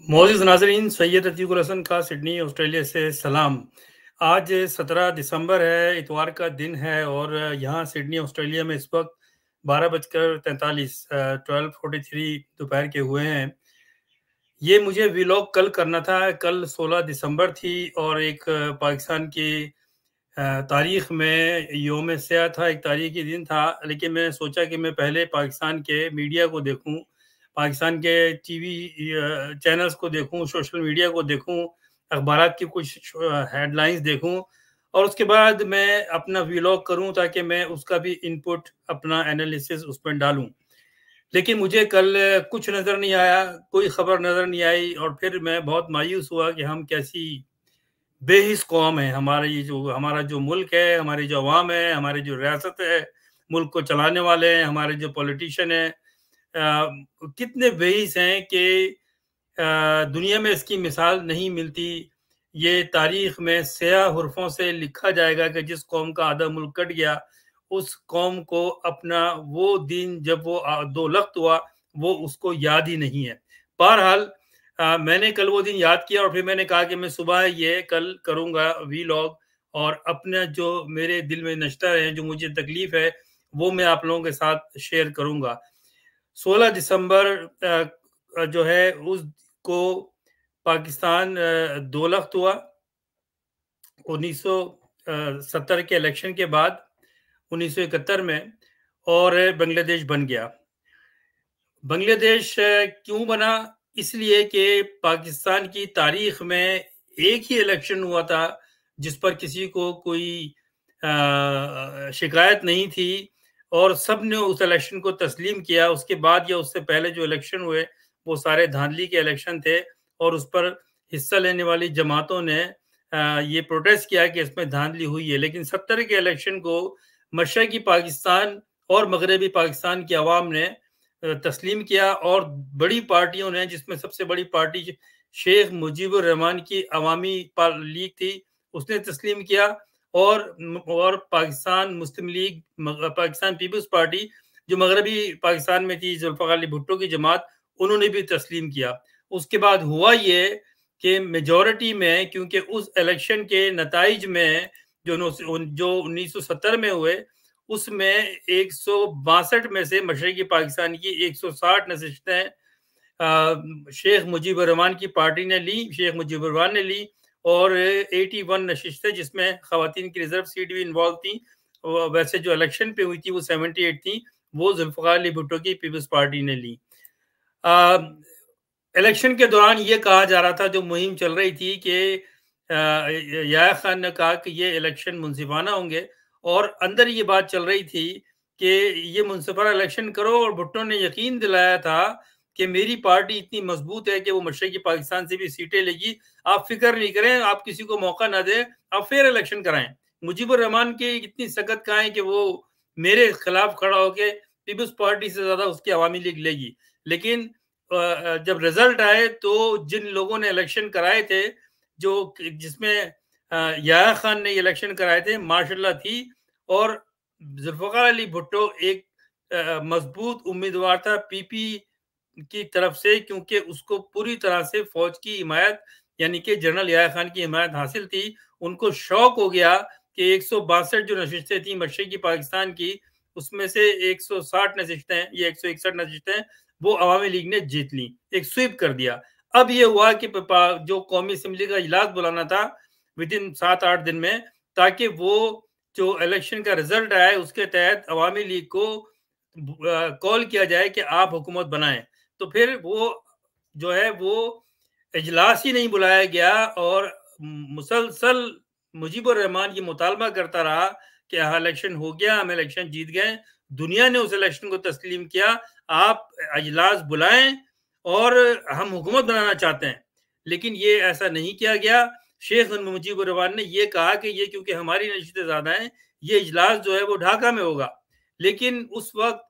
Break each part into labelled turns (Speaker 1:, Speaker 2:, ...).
Speaker 1: मोअज़्ज़िज़ नाज़रीन, सैयद अतीकुल हसन का Sydney Australia से सलाम। आज 17 दिसंबर है, इतवार का दिन है और यहाँ सिडनी ऑस्ट्रेलिया में इस वक्त 12:43 12:43 दोपहर के हुए हैं। ये मुझे व्लॉग कल करना था, कल 16 दिसंबर थी और एक पाकिस्तान की तारीख में यौम स्याह था, एक तारीखी दिन था, लेकिन मैंने सोचा कि मैं पहले पाकिस्तान के मीडिया को देखूं, पाकिस्तान के टीवी चैनल्स को देखूं, सोशल मीडिया को देखूं, अखबारात की कुछ हेडलाइंस देखूं और उसके बाद मैं अपना व्लॉग करूं ताकि मैं उसका भी इनपुट, अपना एनालिसिस उसमें डालूं। लेकिन मुझे कल कुछ नज़र नहीं आया, कोई खबर नज़र नहीं आई और फिर मैं बहुत मायूस हुआ कि हम कैसी बेहिस कौम है। हमारा जो मुल्क है, हमारी जो अवाम है, हमारी जो रियासत है, मुल्क को चलाने वाले हैं, हमारे जो पॉलिटिशियन हैं, कितने बेहिस हैं कि दुनिया में इसकी मिसाल नहीं मिलती। ये तारीख में स्याह हुर्फों से लिखा जाएगा कि जिस कौम का आधा मुल्क कट गया, उस कौम को अपना वो दिन जब वो दो लख्त हुआ, वो उसको याद ही नहीं है। बहरहाल मैंने कल वो दिन याद किया और फिर मैंने कहा कि मैं सुबह ये कल करूँगा व्लॉग और अपना जो मेरे दिल में नश्ता है, जो मुझे तकलीफ है, वो मैं आप लोगों के साथ शेयर करूँगा। 16 दिसंबर जो है उसको पाकिस्तान दो लख्त हुआ 1970 के इलेक्शन के बाद 1971 में और बांग्लादेश बन गया। बांग्लादेश क्यों बना? इसलिए कि पाकिस्तान की तारीख में एक ही इलेक्शन हुआ था जिस पर किसी को कोई शिकायत नहीं थी और सब ने उस इलेक्शन को तस्लीम किया। उसके बाद या उससे पहले जो इलेक्शन हुए वो सारे धांधली के इलेक्शन थे और उस पर हिस्सा लेने वाली जमातों ने ये प्रोटेस्ट किया कि इसमें धांधली हुई है। लेकिन 70 के इलेक्शन को मशरक़ी पाकिस्तान और मगरबी पाकिस्तान की आवाम ने तस्लीम किया और बड़ी पार्टियों ने, जिसमें सबसे बड़ी पार्टी शेख मुजीबुर रहमान की अवामी लीग थी, उसने तस्लीम किया और पाकिस्तान मुस्लिम लीग, पाकिस्तान पीपल्स पार्टी जो मगरबी पाकिस्तान में थी, जुल्फ़िकार अली भुट्टो की जमात, उन्होंने भी तस्लीम किया। उसके बाद हुआ ये कि मेजॉरिटी में, क्योंकि उस इलेक्शन के नताइज में जो 1970 में हुए, उसमें 162 में से मशरक़ी पाकिस्तान की 160 नशिस्तें शेख मुजीबुर रहमान की पार्टी ने ली, शेख मुजीबुर रहमान ने ली और 81 नशिस्तें जिसमें ख़वातीन की रिजर्व सीट भी इन्वॉल्व थी। वैसे जो इलेक्शन पे हुई थी वो 78 थी, वो जुल्फ़िकार अली भुट्टो की पीपल्स पार्टी ने ली। इलेक्शन के दौरान ये कहा जा रहा था, जो मुहिम चल रही थी, कि याह्या खान ने कहा कि ये इलेक्शन मुनसिफाना होंगे और अंदर ये बात चल रही थी कि ये मुनसिफाना इलेक्शन करो और भुट्टो ने यकीन दिलाया था कि मेरी पार्टी इतनी मजबूत है कि वो मशरक़ी पाकिस्तान से भी सीटें लेगी, आप फिक्र नहीं करें, आप किसी को मौका ना दें, आप फेयर इलेक्शन कराएं। मुजीबुर रहमान की इतनी सकत कहाँ है कि वो मेरे खिलाफ खड़ा होकर पीपल्स पार्टी से ज्यादा उसकी अवामी लीग लेगी। लेकिन जब रिजल्ट आए तो जिन लोगों ने इलेक्शन कराए थे, जो जिसमें याह्या खान ने इलेक्शन कराए थे, माशाल्लाह थी और जुल्फ़िकार अली भुट्टो एक मजबूत उम्मीदवार था पीपी की तरफ से, क्योंकि उसको पूरी तरह से फौज की हिमायत, यानी कि जनरल याह्या खान की हिमायत हासिल थी। उनको शौक हो गया कि 162 जो नशिस्तें थी मशरक़ी पाकिस्तान की, उसमें से 160 नशिस्तें या 161 नशिस्तें वो अवामी लीग ने जीत ली, एक स्वीप कर दिया। अब ये हुआ कि जो कौमी असम्बली का इजलास बुलाना था विद इन 7-8 दिन में, ताकि वो जो इलेक्शन का रिजल्ट आया उसके तहत अवामी लीग को कॉल किया जाए कि आप हुकूमत बनाएं। तो फिर वो जो है वो इजलास ही नहीं बुलाया गया और मुसलसल मुजीबुर रहमान ये मुतालबा करता रहा कि हाँ इलेक्शन हो गया, हम इलेक्शन जीत गए। दुनिया ने उस इलेक्शन को तस्लीम किया, आप इजलास बुलाएं और हम हुकूमत बनाना चाहते हैं। लेकिन ये ऐसा नहीं किया गया। शेख मुजीबुर रहमान ने ये कहा कि ये क्योंकि हमारी नशिस्तें ज्यादा हैं, ये इजलास जो है वो ढाका में होगा। लेकिन उस वक्त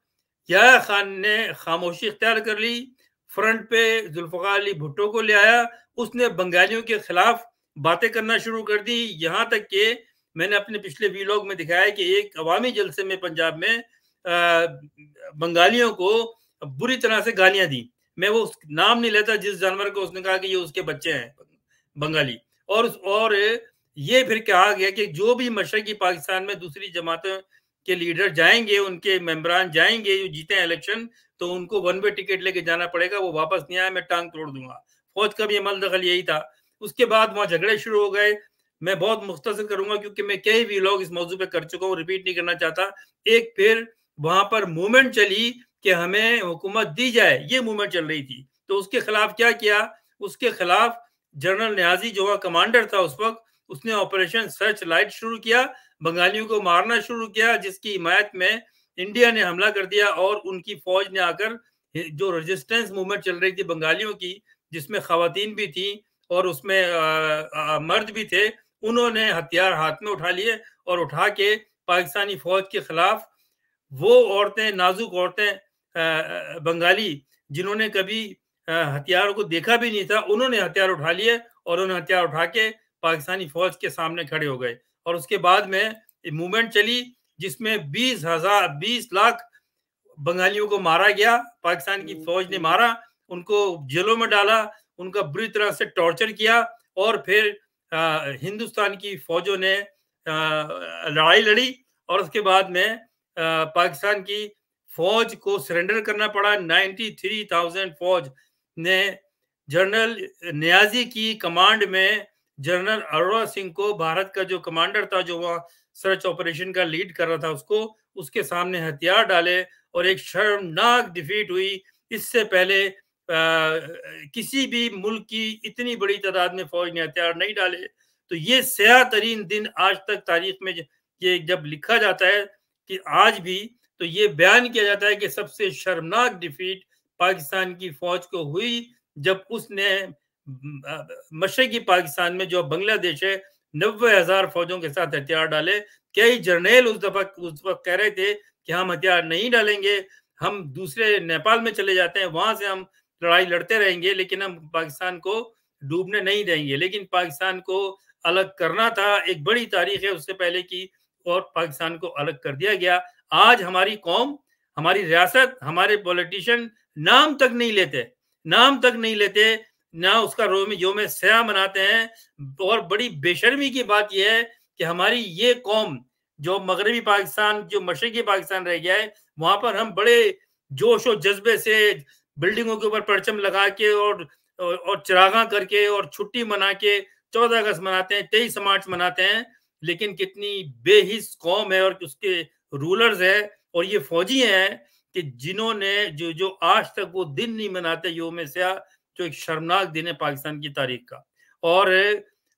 Speaker 1: याह्या खान ने खामोशी इख्तियार कर ली, फ्रंट पे जुल्फ़िकार अली भुट्टो को ले आया, उसने बंगालियों के खिलाफ बातें करना शुरू कर दी। यहाँ तक कि मैंने अपने पिछले व्लॉग में दिखाया कि एक अवामी जलसे में पंजाब में बंगालियों को बुरी तरह से गालियां दी। मैं वो नाम नहीं लेता जिस जानवर को उसने कहा कि ये उसके बच्चे हैं बंगाली। और ये फिर कहा गया कि जो भी मशरकी पाकिस्तान में दूसरी जमातों के लीडर जाएंगे, उनके मेंबरान जाएंगे जो जीते हैं इलेक्शन, तो उनको वन वे टिकट लेके जाना पड़ेगा, वो वापस नहीं आए मैं टांग तोड़ दूंगा। फौज का भी अमल दखल यही था। उसके बाद वहां झगड़े शुरू हो गए। मैं बहुत मुख्तसर करूंगा क्योंकि मैं कई भी लोग इस मौजू पे कर चुका हूँ, रिपीट नहीं करना चाहता। एक फिर वहां पर मूवमेंट चली कि हमें हुकूमत दी जाए, ये मूवमेंट चल रही थी। तो उसके खिलाफ क्या किया? उसके खिलाफ जनरल न्याजी जो वहां कमांडर था उस वक्त, उसने ऑपरेशन सर्च लाइट शुरू किया, बंगालियों को मारना शुरू किया, जिसकी हिमायत में इंडिया ने हमला कर दिया और उनकी फौज ने आकर जो रेजिस्टेंस मूवमेंट चल रही थी बंगालियों की, जिसमें खवातीन भी थी और उसमें मर्द भी थे, उन्होंने हथियार हाथ में उठा लिए और उठा के पाकिस्तानी फौज के खिलाफ, वो औरतें, नाजुक औरतें बंगाली जिन्होंने कभी हथियारों को देखा भी नहीं था, उन्होंने हथियार उठा लिए और उन्होंने हथियार उठा के पाकिस्तानी फौज के सामने खड़े हो गए। और उसके बाद में मूवमेंट चली जिसमें 20 लाख बंगालियों को मारा गया, पाकिस्तान की फौज ने मारा, उनको जेलों में डाला, उनका बुरी तरह से टॉर्चर किया और फिर हिंदुस्तान की फौजों ने लड़ाई लड़ी और उसके बाद में पाकिस्तान की फौज को सरेंडर करना पड़ा। 93,000 फौज ने जनरल नियाजी की कमांड में जनरल अरोड़ा सिंह को, भारत का जो कमांडर था जो वहां सर्च ऑपरेशन का लीड कर रहा था, उसको उसके सामने हथियार डाले और एक शर्मनाक डिफीट हुई। इससे पहले किसी भी मुल्क की इतनी बड़ी तादाद में फौज ने हथियार नहीं डाले। तो ये स्याह तरीन दिन आज तक तारीख में ये जब लिखा जाता है कि आज भी, तो ये बयान किया जाता है कि सबसे शर्मनाक डिफीट पाकिस्तान की फौज को हुई जब उसने मशरकी पाकिस्तान में जो बांग्लादेश है 90,000 फौजों के साथ हथियार डाले। कई जर्नैल उस वक्त कह रहे थे कि हम हथियार नहीं डालेंगे, हम दूसरे नेपाल में चले जाते हैं, वहां से हम लड़ाई लड़ते रहेंगे, लेकिन हम पाकिस्तान को डूबने नहीं देंगे। लेकिन पाकिस्तान को अलग करना था, एक बड़ी तारीख है उससे पहले की, और पाकिस्तान को अलग कर दिया गया। आज हमारी कौम, हमारी रियासत, हमारे पॉलिटिशियन नाम तक नहीं लेते, नाम तक नहीं लेते, ना उसका योम सयाह मनाते हैं। और बड़ी बेशर्मी की बात यह है कि हमारी ये कौम जो मगरबी पाकिस्तान, जो मशरकी पाकिस्तान रह गया है, वहां पर हम बड़े जोश और जज्बे से बिल्डिंगों के ऊपर परचम लगा के और चिरागा करके और छुट्टी मना के 14 अगस्त मनाते हैं, 23 मार्च मनाते हैं। लेकिन कितनी बेहिस कौम है और उसके रूलर्स है और ये फौजी हैं कि जिन्होंने जो आज तक वो दिन नहीं मनाते योम सयाह, जो एक शर्मनाक दिन है पाकिस्तान की तारीख का। और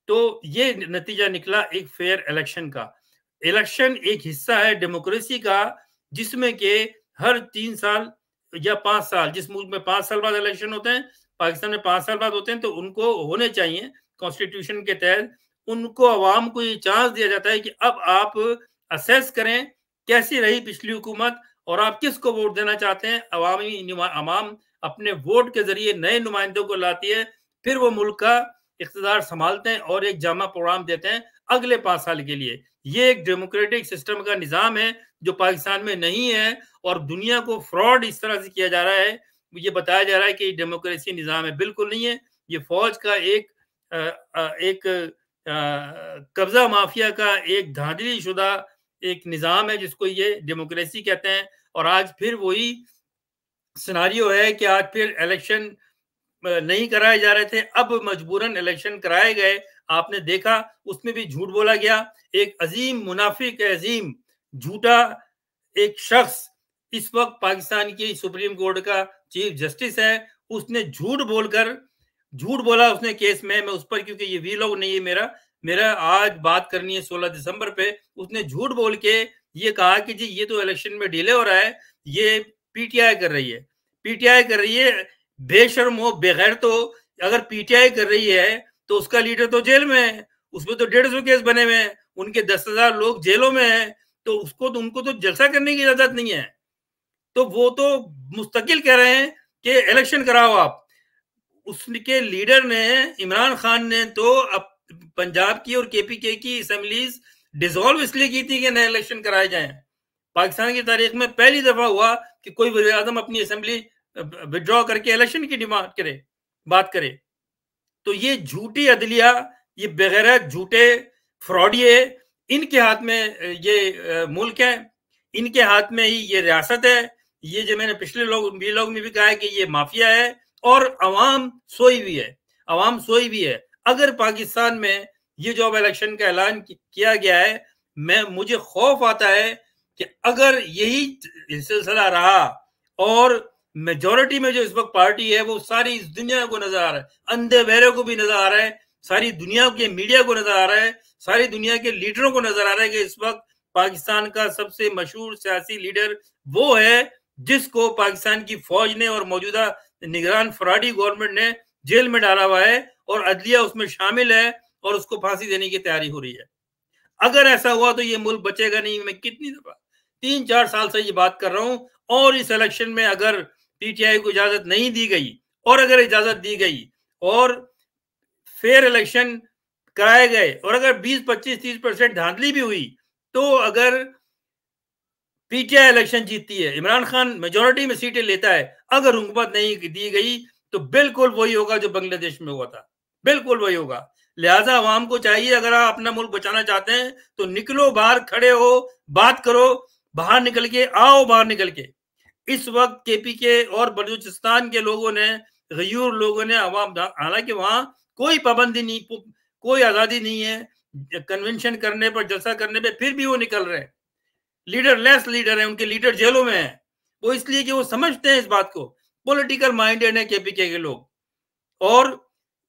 Speaker 1: तो ये नतीजा निकला एक फेयर इलेक्शन का। इलेक्शन एक हिस्सा है डेमोक्रेसी का, जिसमें के हर 3 साल या 5 साल, जिस मुल्क में 5 साल बाद इलेक्शन होते हैं, पाकिस्तान में 5 साल बाद होते हैं, तो उनको होने चाहिए कॉन्स्टिट्यूशन के तहत। उनको अवाम को ये चांस दिया जाता है कि अब आप असेस करें कैसी रही पिछली हुकूमत और आप किसको वोट देना चाहते हैं। अवाम अपने वोट के जरिए नए नुमाइंदों को लाती है, फिर वो मुल्क का इख्तिदार संभालते हैं और एक जामा प्रोग्राम देते हैं अगले 5 साल के लिए। ये एक डेमोक्रेटिक सिस्टम का निजाम है जो पाकिस्तान में नहीं है और दुनिया को फ्रॉड इस तरह से किया जा रहा है, ये बताया जा रहा है कि डेमोक्रेसी निजाम है, बिल्कुल नहीं है। ये फौज का एक कब्जा माफिया का एक धांधली शुदा एक निजाम है जिसको ये डेमोक्रेसी कहते हैं। और आज फिर वही सिनारियो है कि आज फिर इलेक्शन नहीं कराए जा रहे थे, अब मजबूरन इलेक्शन कराए गए। आपने देखा उसमें भी झूठ बोला गया। एक अजीम मुनाफिक, अजीम झूठा एक शख्स इस वक्त पाकिस्तान की सुप्रीम कोर्ट का चीफ जस्टिस है, उसने झूठ बोला उसने केस में। मैं उस पर, क्योंकि ये वीलॉग नहीं है मेरा आज बात करनी है 16 दिसंबर पे, उसने झूठ बोल के ये कहा कि जी ये तो इलेक्शन में डिले हो रहा है, ये पीटीआई कर रही है, पीटीआई कर रही है। बेशर्म हो, बेगैर, तो अगर पीटीआई कर रही है तो उसका लीडर तो जेल में है, उसमें तो 150 केस बने हुए हैं, उनके 10,000 लोग जेलों में हैं, तो उनको तो जलसा करने की इजाजत नहीं है। तो वो तो मुस्तकिल कह रहे हैं कि इलेक्शन कराओ आप। उसके लीडर ने, इमरान खान ने तो अब पंजाब की और केपीके की असेंबलीज डिसॉल्व इसलिए की थी कि नए इलेक्शन कराए जाएं। पाकिस्तान की तारीख में पहली दफा हुआ कि कोई वज़ीर आज़म अपनी असेंबली विड्रॉ करके इलेक्शन की डिमांड करे, बात करे। तो ये झूठी अदलिया, ये बेगैरत झूठे फ्रॉडिये, इनके हाथ में ये मुल्क है, इनके हाथ में ही ये रियासत है। ये जो मैंने पिछले लोग ने भी कहा है कि ये माफिया है और अवाम सोई हुई है, अवाम सोई हुई है। अगर पाकिस्तान में ये जो अब इलेक्शन का ऐलान किया गया है, मुझे खौफ आता है कि अगर यही सिलसिला रहा और मेजोरिटी में जो इस वक्त पार्टी है वो सारी इस दुनिया को नजर आ रहा है, अंधे बहरे को भी नजर आ रहा है, सारी दुनिया के मीडिया को नजर आ रहा है, सारी दुनिया के लीडरों को नजर आ रहा है कि इस वक्त पाकिस्तान का सबसे मशहूर सियासी लीडर वो है जिसको पाकिस्तान की फौज ने और मौजूदा निगरान फराडी गवर्नमेंट ने जेल में डाला हुआ है और अदलिया उसमें शामिल है और उसको फांसी देने की तैयारी हो रही है। अगर ऐसा हुआ तो ये मुल्क बचेगा नहीं। मैं कितनी दफा 3-4 साल से ये बात कर रहा हूं। और इस इलेक्शन में अगर पीटीआई को इजाजत नहीं दी गई और अगर इजाजत दी गई और फेयर इलेक्शन कराए गए और अगर 20-25-30% धांधली भी हुई, तो अगर पीटीआई इलेक्शन जीतती है, इमरान खान मेजोरिटी में सीटें लेता है, अगर हुकूमत नहीं दी गई तो बिल्कुल वही होगा जो बांग्लादेश में हुआ था, बिल्कुल वही होगा। लिहाजा अवाम को चाहिए, अगर आप अपना मुल्क बचाना चाहते हैं तो निकलो बाहर, खड़े हो, बात करो, बाहर निकल के आओ, बाहर निकल के। इस वक्त केपीके और बलूचिस्तान के लोगों ने, गयूर लोगों ने, अवाम, हालांकि वहां कोई पाबंदी नहीं, कोई आजादी नहीं है कन्वेंशन करने पर, जलसा करने पर, फिर भी वो निकल रहे हैं। लीडरलेस लीडर है, उनके लीडर जेलों में है। वो इसलिए कि वो समझते हैं इस बात को, पॉलिटिकल माइंडेड है केपीके के लोग। और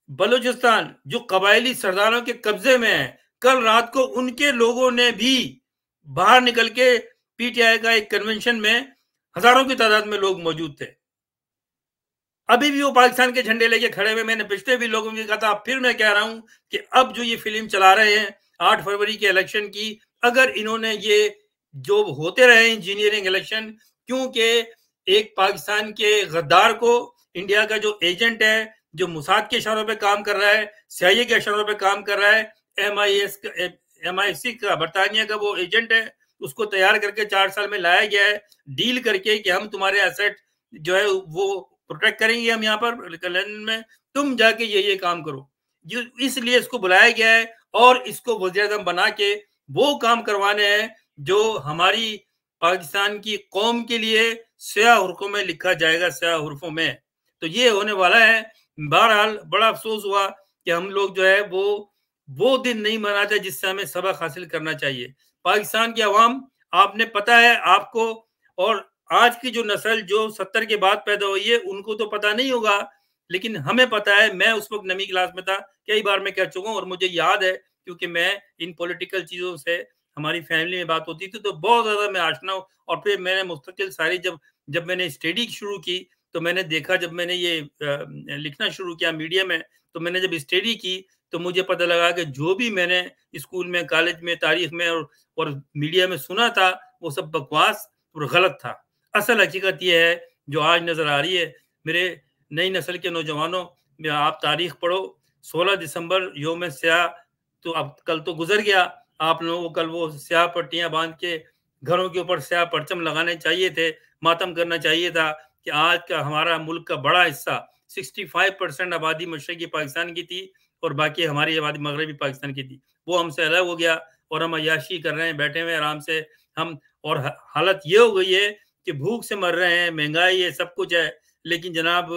Speaker 1: बलूचिस्तान जो कबायली सरदारों के कब्जे में है, कल रात को उनके लोगों ने भी बाहर निकल के पीटीआई का एक कन्वेंशन में हजारों की तादाद में लोग मौजूद थे। अभी भी वो पाकिस्तान के झंडे लेके खड़े हुए। मैंने पिछले भी लोगों में कहा था, फिर मैं कह रहा हूं कि अब जो ये फिल्म चला रहे हैं 8 फरवरी के इलेक्शन की, अगर इन्होंने ये जो होते रहे इंजीनियरिंग इलेक्शन, क्योंकि एक पाकिस्तान के गद्दार को, इंडिया का जो एजेंट है, जो मुसाद के इशारों पे काम कर रहा है, सीआईए के इशारों पे काम कर रहा है, MI6 का, बरतानिया का वो एजेंट है, उसको तैयार करके 4 साल में लाया गया है डील करके कि हम तुम्हारे एसेट जो है वो प्रोटेक्ट करेंगे, हम यहाँ पर लंदन में, तुम जाके ये काम करो। इसलिए इसको बुलाया गया है और इसको वज़ीर-ए-आज़म बना के वो काम करवाने हैं जो हमारी पाकिस्तान की कौम के लिए स्याह हुर्फों में लिखा जाएगा, स्याह हुर्फों में। तो ये होने वाला है। बहरहाल बड़ा अफसोस हुआ कि हम लोग जो है वो दिन नहीं मनाते जिससे हमें सबक हासिल करना चाहिए। पाकिस्तान की अवाम, आपने पता है आपको, और आज की जो नस्ल जो 70 के बाद पैदा हुई है उनको तो पता नहीं होगा, लेकिन हमें पता है। मैं उस वक्त नवी क्लास में था, कई बार मैं कह चुका हूँ और मुझे याद है, क्योंकि मैं इन पॉलिटिकल चीजों से, हमारी फैमिली में बात होती थी तो बहुत ज्यादा मैं आशना हूँ। और फिर मैंने मुस्तकिल सारी जब मैंने स्टडी शुरू की तो मैंने देखा, जब मैंने ये लिखना शुरू किया मीडिया में, तो मैंने जब स्टडी की तो मुझे पता लगा कि जो भी मैंने स्कूल में, कॉलेज में, तारीख में और मीडिया में सुना था वो सब बकवास और गलत था। असल हकीकत ये है जो आज नजर आ रही है। मेरे नई नस्ल के नौजवानों, आप तारीख पढ़ो, 16 दिसंबर योम स्याह, तो अब कल तो गुजर गया। आप लोगों को कल वो स्याह पट्टियां बांध के घरों के ऊपर स्याह परचम लगाने चाहिए थे, मातम करना चाहिए था कि आज का हमारा मुल्क का बड़ा हिस्सा, 65% आबादी मशरकी पाकिस्तान की थी और बाकी हमारी आबादी मगरबी पाकिस्तान की थी। वो हमसे अलग हो गया और हम अय्याशी कर रहे हैं, बैठे हुए आराम से हम। और हालत ये हो गई है कि भूख से मर रहे हैं, महंगाई है, सब कुछ है, लेकिन जनाब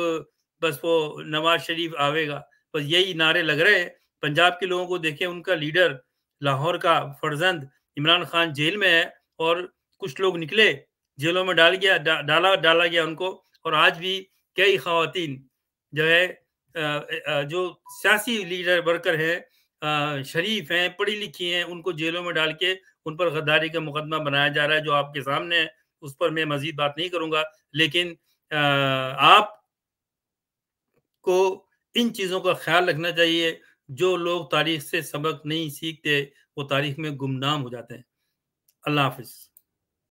Speaker 1: बस वो नवाज शरीफ आवेगा, बस यही नारे लग रहे हैं। पंजाब के लोगों को देखें, उनका लीडर, लाहौर का फर्जंद इमरान खान जेल में है और कुछ लोग निकले, जेलों में डाला गया उनको। और आज भी कई खवातीन जो है जो सियासी लीडर वर्कर हैं, शरीफ हैं, पढ़ी लिखी हैं, उनको जेलों में डाल के उन पर गद्दारी का मुकदमा बनाया जा रहा है, जो आपके सामने है। उस पर मैं मजीद बात नहीं करूंगा, लेकिन आप को इन चीज़ों का ख्याल रखना चाहिए। जो लोग तारीख से सबक नहीं सीखते वो तारीख में गुमनाम हो जाते हैं। अल्लाह हाफिज।